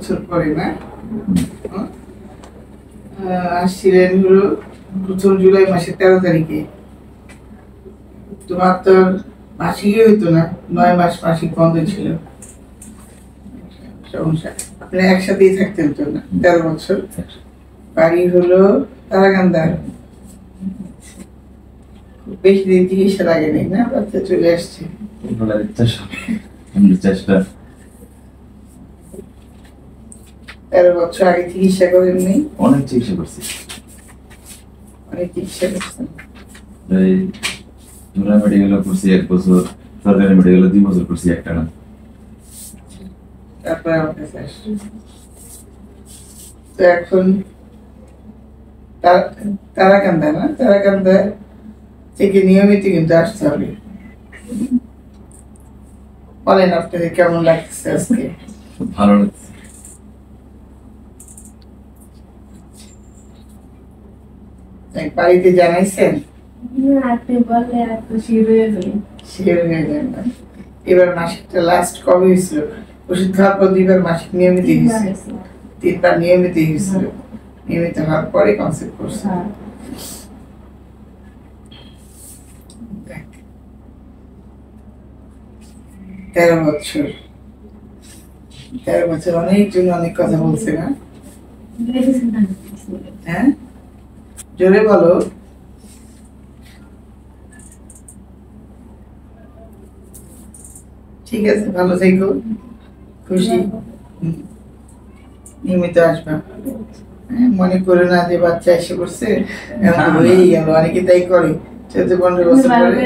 বছর পরে না আসছিলেন হলো 1 জুলাই মাসের 13 তারিখে। তোমার তো মাসিকই হইতো না, 9 মাস মাসিক বন্ধ ছিল। সমস্যা, আপনি একসাথেই থাকতেন তো না 13 বছর। বাড়ি হলো তারাকান্দা। বেশি দিন চিকিৎসা লাগে নাই না, বাচ্চা চলে আসছে। চেষ্টা 13 বছর আগে চিকিৎসা করেননি? অনেক চিকিৎসা করছি। অনেক চিকিৎসা করছেন? এই জুলাই মেডিকেল করছি 1 বছর, সরকারি মেডিকেল 2 বছর করছি একটানা। তারপরে আমার কাছে আসছে। তো এখন তারাকান্দা না, তারাকান্দা থেকে নিয়মিত কিন্তু আসতে হবে। বলেন আপনাদের কেমন লাগছে আজকে? ভালো লাগছে। বাড়িতে জানাইছেন? শিওর হয়ে যায় না। এবার মাসিকটা লাস্ট কবে হয়েছিল? ওষুধ খাওয়ার পর 2 বার মাসিক নিয়মিত হয়েছে, 3 বার নিয়মিত হয়েছিল। নিয়মিত হওয়ার পরে কনসেপ্ট করছে। 13 বছর, 13 বছর অনেকজন অনেক কথা বলছে না? হ্যাঁ, জোরে বলো। ঠিক আছে, ভালো থেকো, খুশি, নিয়মিত আসবা। মনে করে না যে বাচ্চা এসে পড়ছে এমন হয়েই গেল, অনেকে তাই করে। 14-15 বছর পরে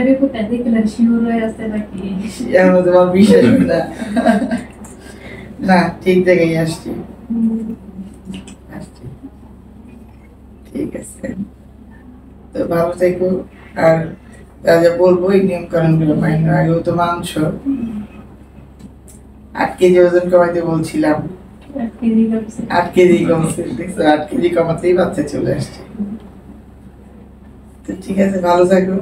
এমন তোমার বিশ্বাস না। না, ঠিক জায়গায় আসছি। ঠিক আছে, তো ভালো থেকো। আর যা যা বলবো এই নিয়ম কানুন গুলো মাইনে। আগেও তো মাংস 8 কেজি ওজন কমাইতে বলছিলাম, 8 কেজি কমছে। দেখছো, 8 কেজি কমাতেই বাচ্চা চলে আসছে। তো ঠিক আছে, ভালো থাকো।